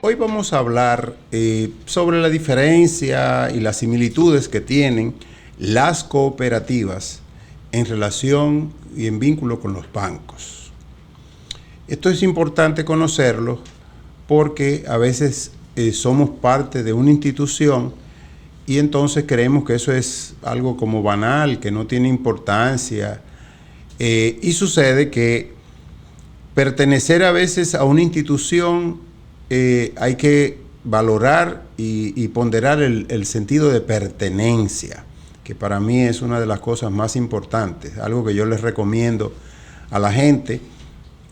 Hoy vamos a hablar sobre la diferencia y las similitudes que tienen las cooperativas en relación y en vínculo con los bancos. Esto es importante conocerlo porque a veces somos parte de una institución y entonces creemos que eso es algo como banal, que no tiene importancia. Y sucede que pertenecer a veces a una institución hay que valorar y ponderar el sentido de pertenencia, que para mí es una de las cosas más importantes, algo que yo les recomiendo a la gente,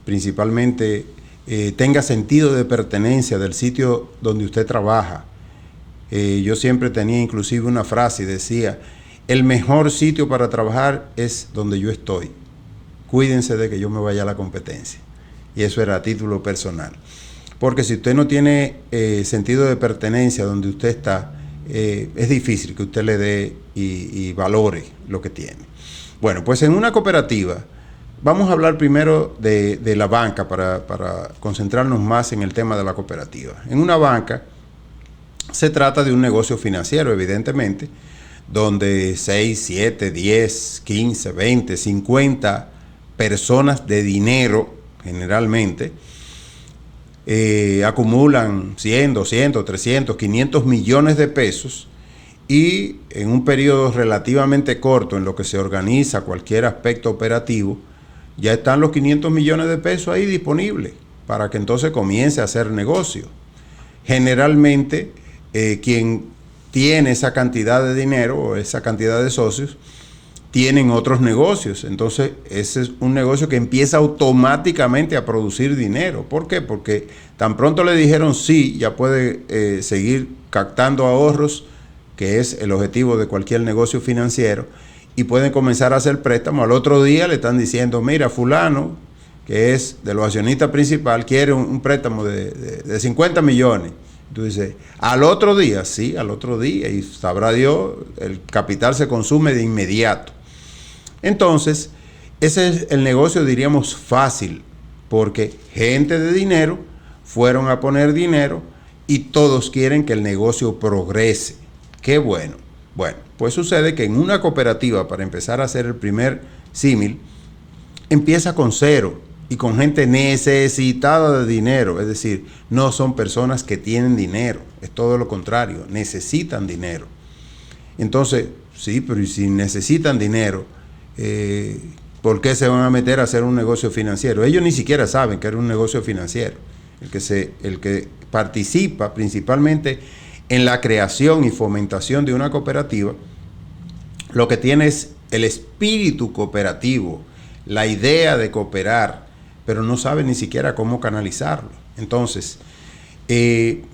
principalmente tenga sentido de pertenencia del sitio donde usted trabaja. Yo siempre tenía inclusive una frase y decía, el mejor sitio para trabajar es donde yo estoy. Cuídense de que yo me vaya a la competencia. Y eso era a título personal. Porque si usted no tiene sentido de pertenencia donde usted está, es difícil que usted le dé y valore lo que tiene. Bueno, pues en una cooperativa, vamos a hablar primero de la banca para concentrarnos más en el tema de la cooperativa. En una banca se trata de un negocio financiero, evidentemente, donde 6, 7, 10, 15, 20, 50 personas de dinero, generalmente, acumulan 100, 200, 300, 500 millones de pesos y en un periodo relativamente corto en lo que se organiza cualquier aspecto operativo, ya están los 500 millones de pesos ahí disponibles para que entonces comience a hacer negocio. Generalmente, quien tiene esa cantidad de dinero o esa cantidad de socios, tienen otros negocios. Entonces, ese es un negocio que empieza automáticamente a producir dinero. ¿Por qué? Porque tan pronto le dijeron sí, ya puede seguir captando ahorros, que es el objetivo de cualquier negocio financiero, y pueden comenzar a hacer préstamos. Al otro día le están diciendo, mira, fulano, que es de los accionistas principales, quiere un préstamo de 50 millones. Entonces, al otro día, sí, al otro día, y sabrá Dios, el capital se consume de inmediato. Entonces, ese es el negocio, diríamos, fácil, porque gente de dinero fueron a poner dinero y todos quieren que el negocio progrese. ¡Qué bueno! Bueno, pues sucede que en una cooperativa, para empezar a hacer el primer símil, empieza con cero y con gente necesitada de dinero. Es decir, no son personas que tienen dinero, es todo lo contrario, necesitan dinero. Entonces, sí, pero si necesitan dinero, ¿por qué se van a meter a hacer un negocio financiero? Ellos ni siquiera saben que era un negocio financiero. El que participa principalmente en la creación y fomentación de una cooperativa, lo que tiene es el espíritu cooperativo, la idea de cooperar, pero no sabe ni siquiera cómo canalizarlo. Entonces,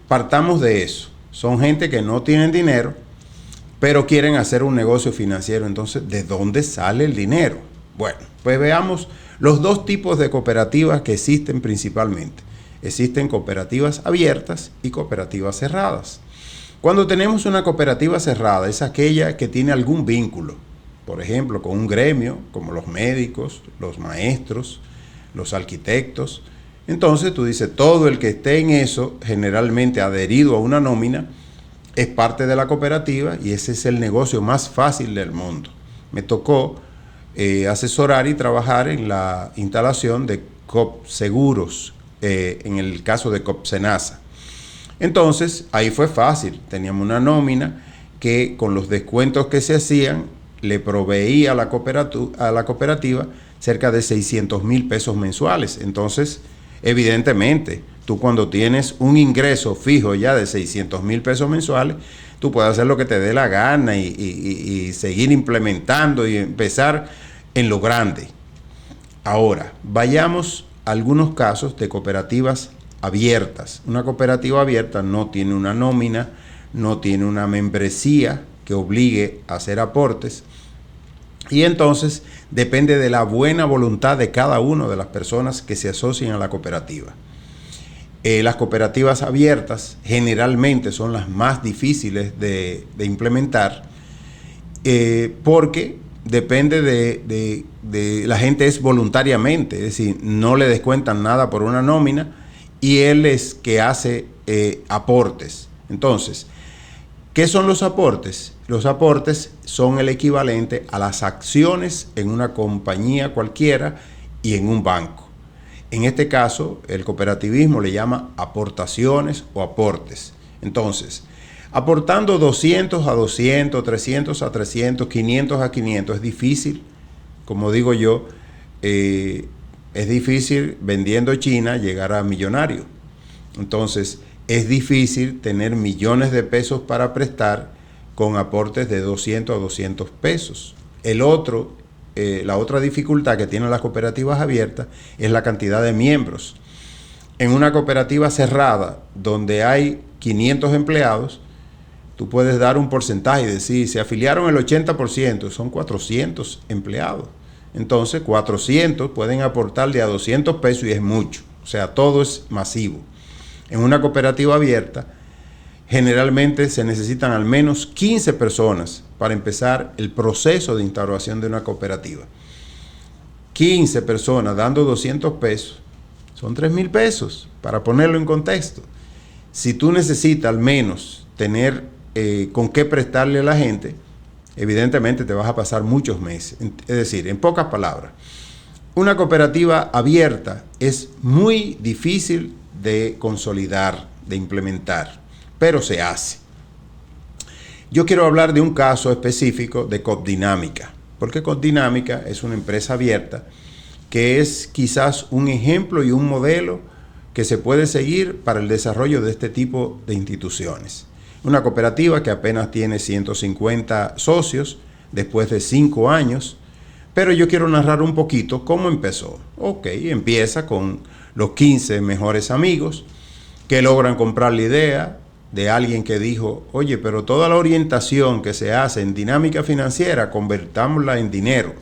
partamos de eso. Son gente que no tienen dinero, pero quieren hacer un negocio financiero. Entonces, ¿de dónde sale el dinero? Bueno, pues veamos los dos tipos de cooperativas que existen principalmente. Existen cooperativas abiertas y cooperativas cerradas. Cuando tenemos una cooperativa cerrada, es aquella que tiene algún vínculo, por ejemplo, con un gremio, como los médicos, los maestros, los arquitectos. Entonces, tú dices, todo el que esté en eso, generalmente adherido a una nómina, es parte de la cooperativa y ese es el negocio más fácil del mundo. Me tocó asesorar y trabajar en la instalación de COP Seguros, en el caso de COP-SENASA. Entonces, ahí fue fácil. Teníamos una nómina que con los descuentos que se hacían, le proveía a la cooperativa cerca de 600,000 pesos mensuales. Entonces, evidentemente, tú cuando tienes un ingreso fijo ya de 600,000 pesos mensuales, tú puedes hacer lo que te dé la gana y seguir implementando y empezar en lo grande. Ahora, vayamos a algunos casos de cooperativas abiertas. Una cooperativa abierta no tiene una nómina, no tiene una membresía que obligue a hacer aportes y entonces depende de la buena voluntad de cada una de las personas que se asocian a la cooperativa. Las cooperativas abiertas generalmente son las más difíciles de implementar porque depende de la gente, es voluntariamente, es decir, no le descuentan nada por una nómina y él es que hace aportes. Entonces, ¿qué son los aportes? Los aportes son el equivalente a las acciones en una compañía cualquiera y en un banco. En este caso, el cooperativismo le llama aportaciones o aportes. Entonces, aportando 200 a 200, 300 a 300, 500 a 500, es difícil, como digo yo, es difícil vendiendo China llegar a millonario. Entonces, es difícil tener millones de pesos para prestar con aportes de 200 a 200 pesos. La otra dificultad que tienen las cooperativas abiertas es la cantidad de miembros. En una cooperativa cerrada, donde hay 500 empleados, tú puedes dar un porcentaje y decir, se afiliaron el 80%, son 400 empleados. Entonces, 400 pueden aportar de a 200 pesos y es mucho. O sea, todo es masivo. En una cooperativa abierta, generalmente se necesitan al menos 15 personas para empezar el proceso de instauración de una cooperativa. 15 personas dando 200 pesos, son 3,000 pesos, para ponerlo en contexto. Si tú necesitas al menos tener con qué prestarle a la gente, evidentemente te vas a pasar muchos meses. Es decir, en pocas palabras, una cooperativa abierta es muy difícil de consolidar, de implementar, pero se hace. Yo quiero hablar de un caso específico de Coopdinámica, porque Coopdinámica es una empresa abierta que es quizás un ejemplo y un modelo que se puede seguir para el desarrollo de este tipo de instituciones. Una cooperativa que apenas tiene 150 socios después de 5 años, pero yo quiero narrar un poquito cómo empezó. Ok, empieza con los 15 mejores amigos que logran comprar la idea de alguien que dijo, oye, pero toda la orientación que se hace en dinámica financiera, convertámosla en dinero,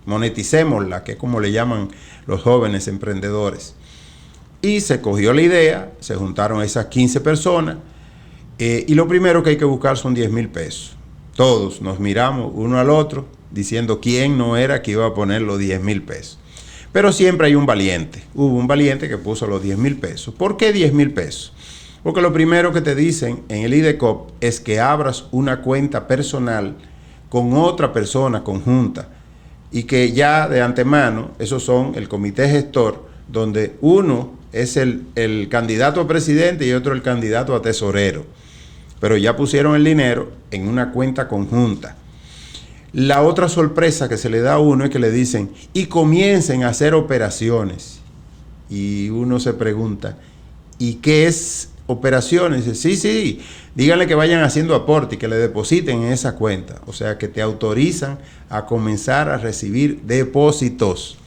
moneticémosla, que es como le llaman los jóvenes emprendedores. Y se cogió la idea, se juntaron esas 15 personas, y lo primero que hay que buscar son 10,000 pesos. Todos nos miramos uno al otro diciendo quién no era que iba a poner los 10,000 pesos. Pero siempre hay un valiente. Hubo un valiente que puso los 10,000 pesos. ¿Por qué 10,000 pesos? Porque lo primero que te dicen en el IDECOP es que abras una cuenta personal con otra persona conjunta y que ya de antemano, esos son el comité gestor, donde uno es el candidato a presidente y otro el candidato a tesorero. Pero ya pusieron el dinero en una cuenta conjunta. La otra sorpresa que se le da a uno es que le dicen, y comiencen a hacer operaciones. Y uno se pregunta, ¿y qué es operaciones? Dice, sí, díganle que vayan haciendo aporte y que le depositen en esa cuenta. O sea, que te autorizan a comenzar a recibir depósitos.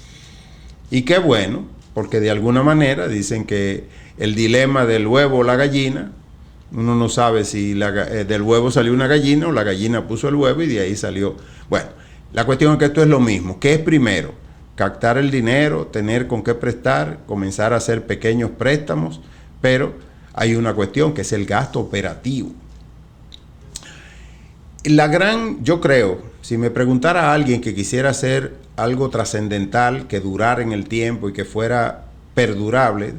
Y qué bueno, porque de alguna manera dicen que el dilema del huevo o la gallina, uno no sabe si del huevo salió una gallina o la gallina puso el huevo y de ahí salió. Bueno, la cuestión es que esto es lo mismo. ¿Qué es primero? Captar el dinero, tener con qué prestar, comenzar a hacer pequeños préstamos, pero hay una cuestión que es el gasto operativo. Yo creo, si me preguntara a alguien que quisiera hacer algo trascendental, que durara en el tiempo y que fuera perdurable,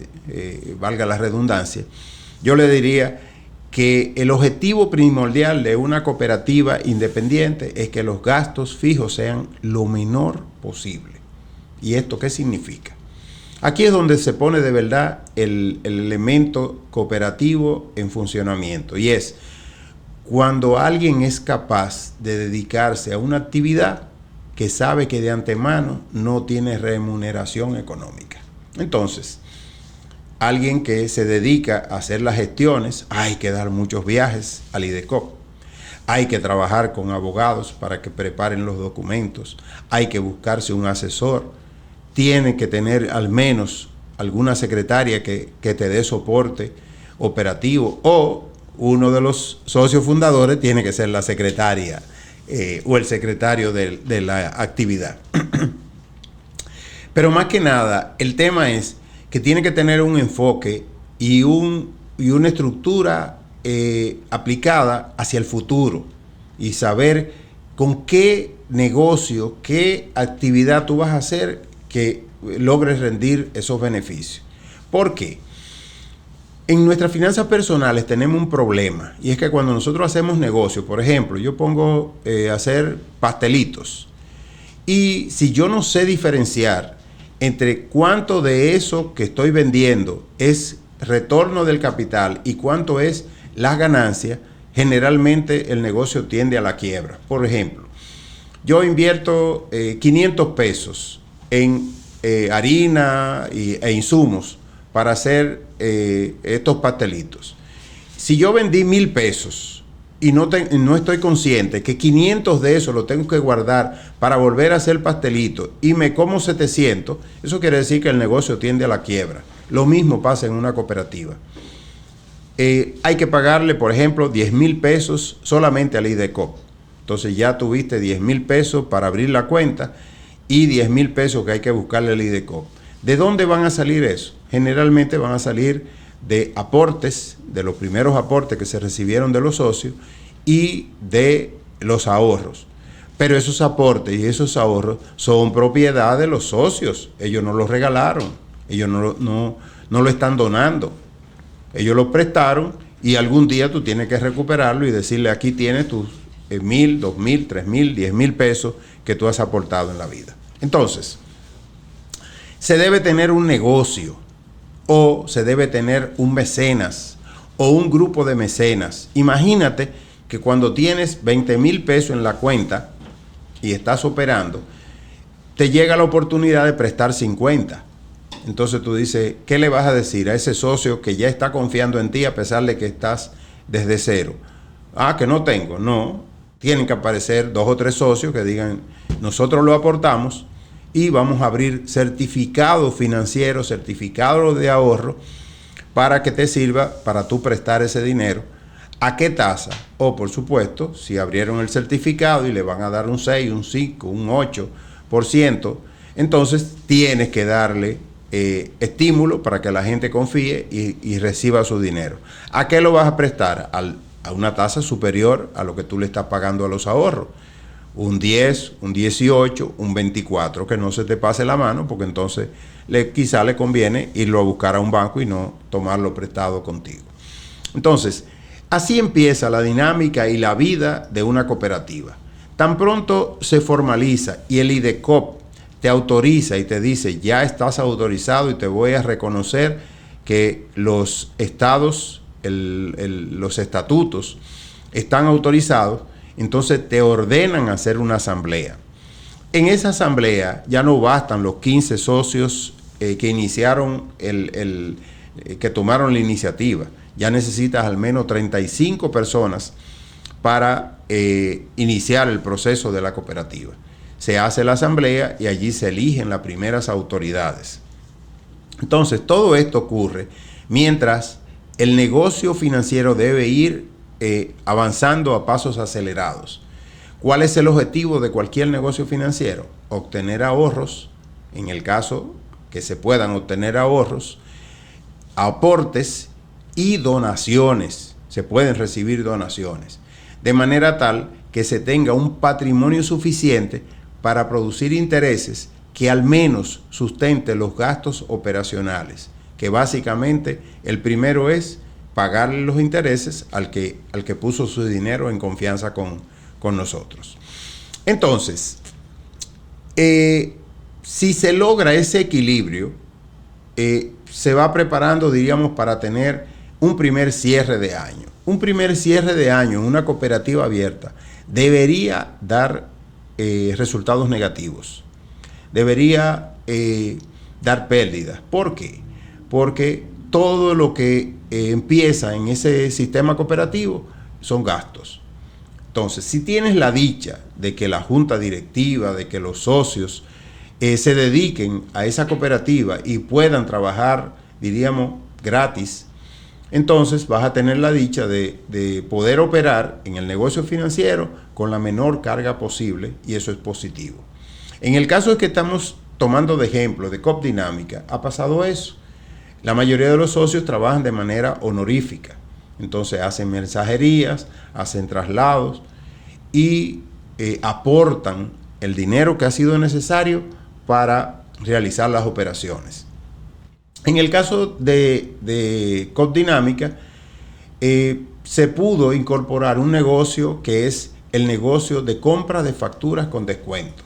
valga la redundancia, yo le diría que el objetivo primordial de una cooperativa independiente es que los gastos fijos sean lo menor posible. ¿Y esto qué significa? Aquí es donde se pone de verdad el elemento cooperativo en funcionamiento, y es cuando alguien es capaz de dedicarse a una actividad que sabe que de antemano no tiene remuneración económica. Entonces, alguien que se dedica a hacer las gestiones, hay que dar muchos viajes al IDECOP, hay que trabajar con abogados para que preparen los documentos, hay que buscarse un asesor, tiene que tener al menos alguna secretaria que te dé soporte operativo, o uno de los socios fundadores tiene que ser la secretaria o el secretario de la actividad. Pero más que nada, el tema es que tiene que tener un enfoque y una estructura aplicada hacia el futuro y saber con qué negocio, qué actividad tú vas a hacer que logres rendir esos beneficios. ¿Por qué? En nuestras finanzas personales tenemos un problema, y es que cuando nosotros hacemos negocios, por ejemplo, yo pongo a hacer pastelitos, y si yo no sé diferenciar entre cuánto de eso que estoy vendiendo es retorno del capital y cuánto es las ganancias, generalmente el negocio tiende a la quiebra. Por ejemplo, yo invierto 500 pesos en harina e insumos para hacer estos pastelitos. Si yo vendí 1,000 pesos y no estoy consciente que 500 de eso lo tengo que guardar para volver a hacer pastelito y me como 700, eso quiere decir que el negocio tiende a la quiebra. Lo mismo pasa en una cooperativa. Hay que pagarle, por ejemplo, 10,000 pesos solamente al IDECOP. Entonces ya tuviste 10,000 pesos para abrir la cuenta y 10,000 pesos que hay que buscarle al IDECOP. ¿De dónde van a salir eso? Generalmente van a salir de aportes, de los primeros aportes que se recibieron de los socios y de los ahorros. Pero esos aportes y esos ahorros son propiedad de los socios. Ellos no los regalaron, ellos no lo están donando. Ellos lo prestaron y algún día tú tienes que recuperarlo y decirle: aquí tienes tus 1,000, 2,000, 3,000, 10,000 pesos que tú has aportado en la vida. Entonces, se debe tener un negocio, o se debe tener un mecenas o un grupo de mecenas. Imagínate que cuando tienes 20,000 pesos en la cuenta y estás operando, te llega la oportunidad de prestar 50. Entonces tú dices, ¿qué le vas a decir a ese socio que ya está confiando en ti a pesar de que estás desde cero? Que no tengo. No, tienen que aparecer 2 o 3 socios que digan: nosotros lo aportamos y vamos a abrir certificados financieros, certificados de ahorro, para que te sirva para tú prestar ese dinero. ¿A qué tasa? O, por supuesto, si abrieron el certificado y le van a dar un 6, un 5, un 8%, entonces tienes que darle estímulo para que la gente confíe y reciba su dinero. ¿A qué lo vas a prestar? A una tasa superior a lo que tú le estás pagando a los ahorros. Un 10, un 18, un 24, que no se te pase la mano, porque entonces quizá le conviene irlo a buscar a un banco y no tomarlo prestado contigo. Entonces, así empieza la dinámica y la vida de una cooperativa. Tan pronto se formaliza y el IDECOP te autoriza y te dice: ya estás autorizado y te voy a reconocer que los estados, los estatutos están autorizados, entonces te ordenan hacer una asamblea. En esa asamblea ya no bastan los 15 socios que iniciaron, que tomaron la iniciativa. Ya necesitas al menos 35 personas para iniciar el proceso de la cooperativa. Se hace la asamblea y allí se eligen las primeras autoridades. Entonces, todo esto ocurre mientras el negocio financiero debe ir avanzando a pasos acelerados. ¿Cuál es el objetivo de cualquier negocio financiero? Obtener ahorros, en el caso que se puedan obtener ahorros, aportes y donaciones. Se pueden recibir donaciones, de manera tal que se tenga un patrimonio suficiente para producir intereses que al menos sustente los gastos operacionales, que básicamente el primero es pagarle los intereses al que puso su dinero en confianza con nosotros. Entonces, si se logra ese equilibrio, se va preparando, diríamos, para tener un primer cierre de año. Un primer cierre de año en una cooperativa abierta debería dar resultados negativos. Debería dar pérdidas. ¿Por qué? Porque todo lo que empieza en ese sistema cooperativo son gastos. Entonces, si tienes la dicha de que la junta directiva, de que los socios se dediquen a esa cooperativa y puedan trabajar, diríamos, gratis, entonces vas a tener la dicha de poder operar en el negocio financiero con la menor carga posible, y eso es positivo. En el caso que estamos tomando de ejemplo de Coop Dinámica, ha pasado eso. La mayoría de los socios trabajan de manera honorífica. Entonces hacen mensajerías, hacen traslados y aportan el dinero que ha sido necesario para realizar las operaciones. En el caso de Codinámica, se pudo incorporar un negocio que es el negocio de compra de facturas con descuento.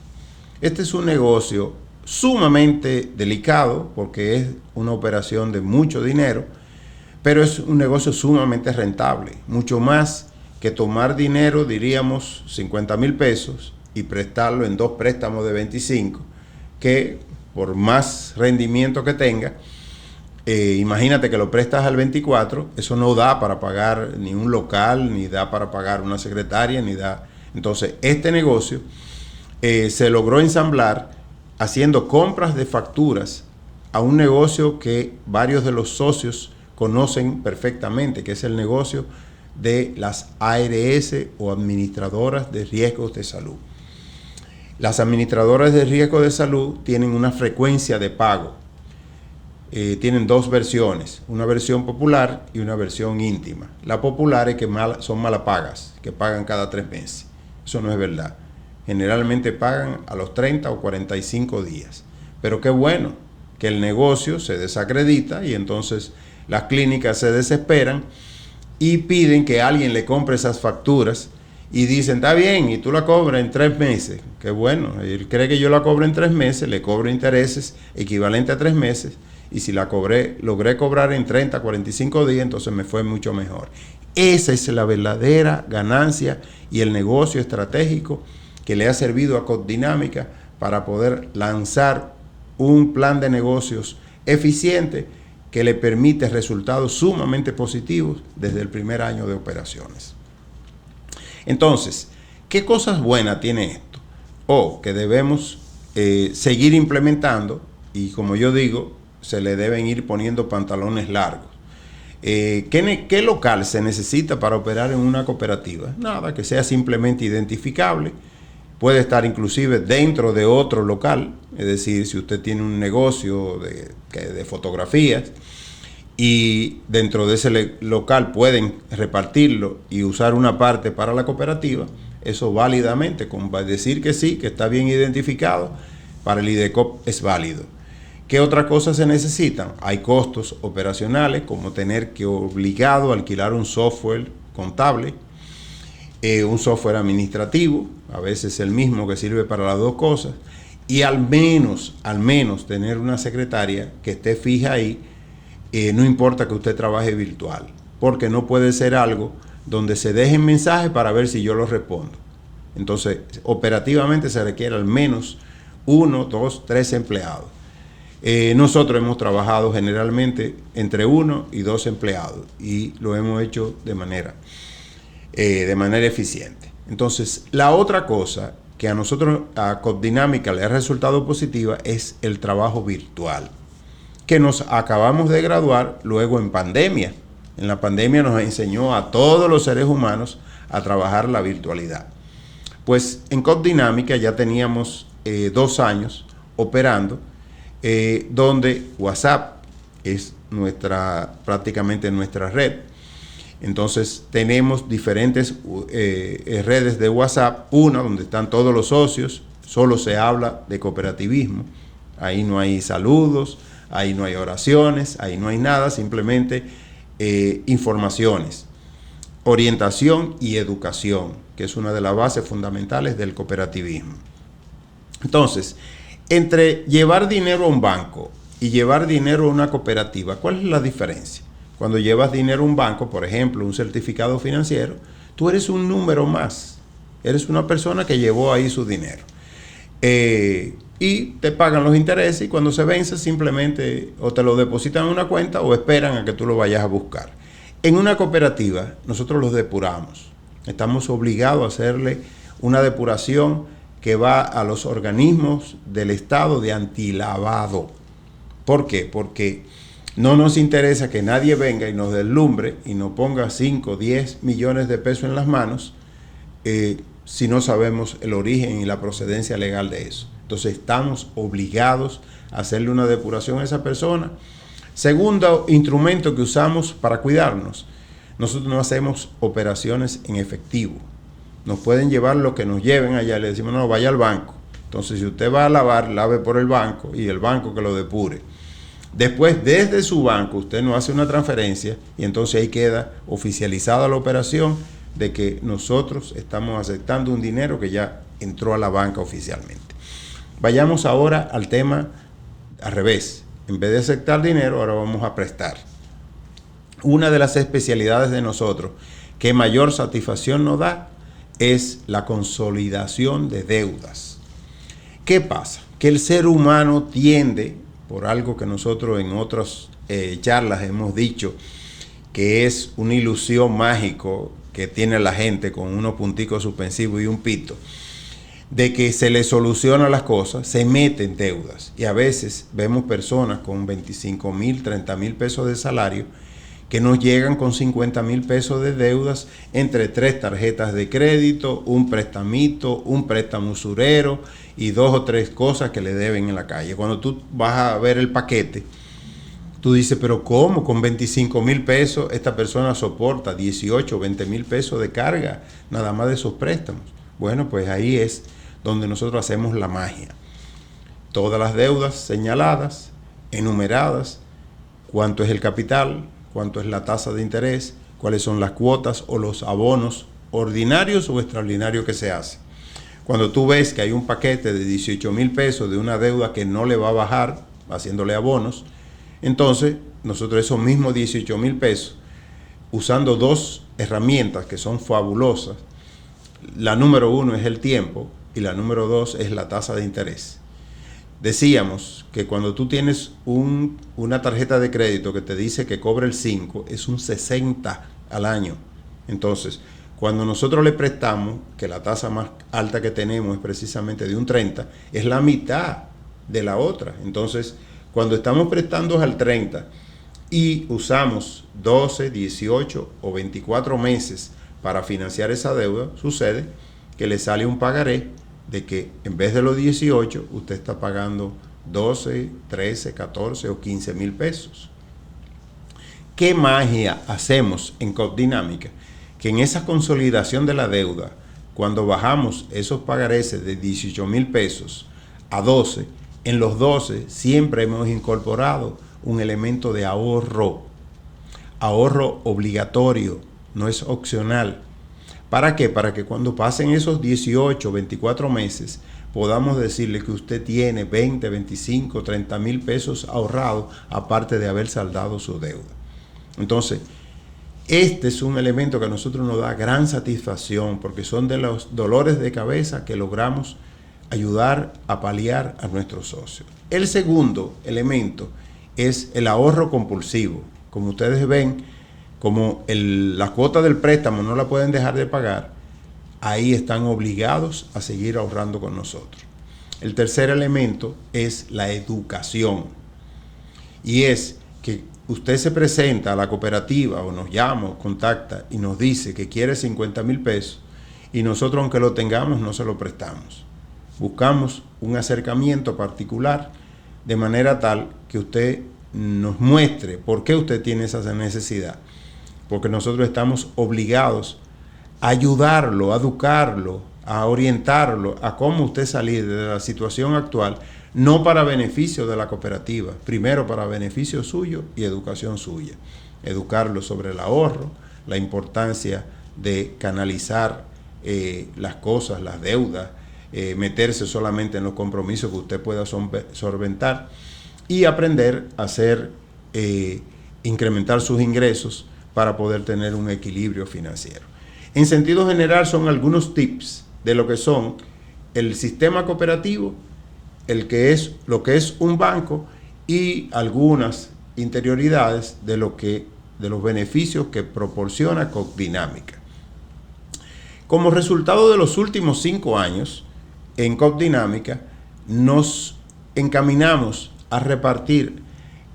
Este es un negocio sumamente delicado porque es una operación de mucho dinero, pero es un negocio sumamente rentable, mucho más que tomar dinero, diríamos 50,000 pesos, y prestarlo en 2 préstamos de 25, que por más rendimiento que tenga, imagínate que lo prestas al 24, eso no da para pagar ni un local, ni da para pagar una secretaria, ni da. Entonces, este negocio se logró ensamblar haciendo compras de facturas a un negocio que varios de los socios conocen perfectamente, que es el negocio de las ARS o administradoras de riesgos de salud. Las administradoras de riesgo de salud tienen una frecuencia de pago. Tienen 2 versiones, una versión popular y una versión íntima. La popular es que son malapagas, que pagan cada 3 meses. Eso no es verdad. Generalmente pagan a los 30 o 45 días. Pero qué bueno que el negocio se desacredita y entonces las clínicas se desesperan y piden que alguien le compre esas facturas y dicen, está bien, y tú la cobras en 3 meses. Qué bueno, él cree que yo la cobro en 3 meses, le cobro intereses equivalentes a 3 meses, y si la logré cobrar en 30, 45 días, entonces me fue mucho mejor. Esa es la verdadera ganancia y el negocio estratégico que le ha servido a Codinámica para poder lanzar un plan de negocios eficiente que le permite resultados sumamente positivos desde el primer año de operaciones. Entonces, ¿qué cosas buenas tiene esto? O que debemos seguir implementando, y como yo digo, se le deben ir poniendo pantalones largos. ¿Qué local se necesita para operar en una cooperativa? Nada, que sea simplemente identificable. Puede estar inclusive dentro de otro local, es decir, si usted tiene un negocio de fotografías y dentro de ese local pueden repartirlo y usar una parte para la cooperativa, eso válidamente, con decir que sí, que está bien identificado, para el IDECOP es válido. ¿Qué otras cosas se necesitan? Hay costos operacionales, como tener que obligado a alquilar un software contable, un software administrativo, a veces el mismo que sirve para las 2 cosas, y al menos tener una secretaria que esté fija ahí, no importa que usted trabaje virtual, porque no puede ser algo donde se dejen mensajes para ver si yo los respondo. Entonces, operativamente se requiere al menos 1, 2, 3 empleados. Nosotros hemos trabajado generalmente entre 1 y 2 empleados y lo hemos hecho de manera eficiente. Entonces, la otra cosa que a nosotros, a Codinámica, le ha resultado positiva es el trabajo virtual, que nos acabamos de graduar luego en pandemia. En la pandemia nos enseñó a todos los seres humanos a trabajar la virtualidad. Pues en Codinámica ya teníamos 2 años operando, donde WhatsApp es prácticamente nuestra red. Entonces tenemos diferentes redes de WhatsApp, una donde están todos los socios, solo se habla de cooperativismo, ahí no hay saludos, ahí no hay oraciones, ahí no hay nada, simplemente informaciones, orientación y educación, que es una de las bases fundamentales del cooperativismo. Entonces, entre llevar dinero a un banco y llevar dinero a una cooperativa, ¿cuál es la diferencia? Cuando llevas dinero a un banco, por ejemplo, un certificado financiero, tú eres un número más. Eres una persona que llevó ahí su dinero. Y te pagan los intereses y cuando se vence simplemente o te lo depositan en una cuenta o esperan a que tú lo vayas a buscar. En una cooperativa nosotros los depuramos. Estamos obligados a hacerle una depuración que va a los organismos del Estado de antilavado. ¿Por qué? Porque no nos interesa que nadie venga y nos deslumbre y nos ponga 5, 10 millones de pesos en las manos si no sabemos el origen y la procedencia legal de eso. Entonces estamos obligados a hacerle una depuración a esa persona. Segundo instrumento que usamos para cuidarnos, nosotros no hacemos operaciones en efectivo. Nos pueden llevar lo que nos lleven allá, le decimos no, vaya al banco. Entonces si usted va a lavar, lave por el banco y el banco que lo depure. Después, desde su banco, usted nos hace una transferencia y entonces ahí queda oficializada la operación de que nosotros estamos aceptando un dinero que ya entró a la banca oficialmente. Vayamos ahora al tema al revés. En vez de aceptar dinero, ahora vamos a prestar. Una de las especialidades de nosotros que mayor satisfacción nos da es la consolidación de deudas. ¿Qué pasa? Que el ser humano tiende, por algo que nosotros en otras charlas hemos dicho, que es una ilusión mágico que tiene la gente con unos punticos suspensivos y un pito, de que se le solucionan las cosas, se mete en deudas. Y a veces vemos personas con 25,000, 30,000 pesos de salario que nos llegan con 50,000 pesos de deudas entre 3 tarjetas de crédito, un prestamito, un préstamo usurero y 2 o 3 cosas que le deben en la calle. Cuando tú vas a ver el paquete, tú dices, pero ¿cómo? Con 25,000 pesos esta persona soporta 18 o 20,000 pesos de carga, nada más de esos préstamos. Bueno, pues ahí es donde nosotros hacemos la magia. Todas las deudas señaladas, enumeradas, cuánto es el capital, cuánto es la tasa de interés, cuáles son las cuotas o los abonos ordinarios o extraordinarios que se hacen. Cuando tú ves que hay un paquete de 18,000 pesos de una deuda que no le va a bajar, haciéndole abonos, entonces nosotros esos mismos 18,000 pesos, usando 2 herramientas que son fabulosas, la número 1 es el tiempo y la número 2 es la tasa de interés. Decíamos que cuando tú tienes una tarjeta de crédito que te dice que cobra el 5, es un 60 al año. Entonces, cuando nosotros le prestamos, que la tasa más alta que tenemos es precisamente de un 30, es la mitad de la otra. Entonces, cuando estamos prestando al 30 y usamos 12, 18 o 24 meses para financiar esa deuda, sucede que le sale un pagaré de que en vez de los 18, usted está pagando 12, 13, 14 o 15,000 pesos. ¿Qué magia hacemos en Copdinámica? Que en esa consolidación de la deuda, cuando bajamos esos pagareces de 18,000 pesos a 12, en los 12 siempre hemos incorporado un elemento de ahorro. Ahorro obligatorio, no es opcional. ¿Para qué? Para que cuando pasen esos 18, 24 meses, podamos decirle que usted tiene 20, 25, 30,000 pesos ahorrados, aparte de haber saldado su deuda. Entonces, este es un elemento que a nosotros nos da gran satisfacción, porque son de los dolores de cabeza que logramos ayudar a paliar a nuestros socios. El segundo elemento es el ahorro compulsivo. Como ustedes ven, como la cuota del préstamo no la pueden dejar de pagar, ahí están obligados a seguir ahorrando con nosotros. El tercer elemento es la educación. Y es que usted se presenta a la cooperativa o nos llama o contacta y nos dice que quiere 50,000 pesos y nosotros, aunque lo tengamos, no se lo prestamos. Buscamos un acercamiento particular de manera tal que usted nos muestre por qué usted tiene esa necesidad. Porque nosotros estamos obligados a ayudarlo, a educarlo, a orientarlo a cómo usted salir de la situación actual, no para beneficio de la cooperativa, primero para beneficio suyo y educación suya. Educarlo sobre el ahorro, la importancia de canalizar las cosas, las deudas, meterse solamente en los compromisos que usted pueda solventar y aprender a incrementar sus ingresos para poder tener un equilibrio financiero. En sentido general, son algunos tips de lo que son el sistema cooperativo, lo que es un banco y algunas interioridades de los beneficios que proporciona Copdinámica. Como resultado de los últimos 5 años, en Copdinámica nos encaminamos a repartir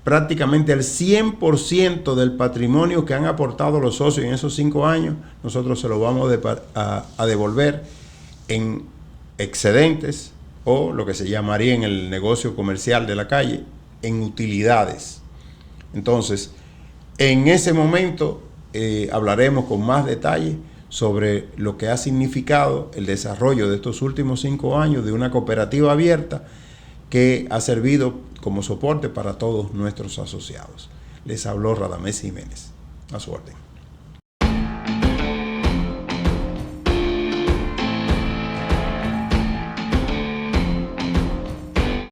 prácticamente el 100% del patrimonio que han aportado los socios en esos 5 años, nosotros se lo vamos a devolver en excedentes o lo que se llamaría en el negocio comercial de la calle, en utilidades. Entonces, en ese momento hablaremos con más detalle sobre lo que ha significado el desarrollo de estos últimos 5 años de una cooperativa abierta que ha servido como soporte para todos nuestros asociados. Les habló Radamés Jiménez. A su orden.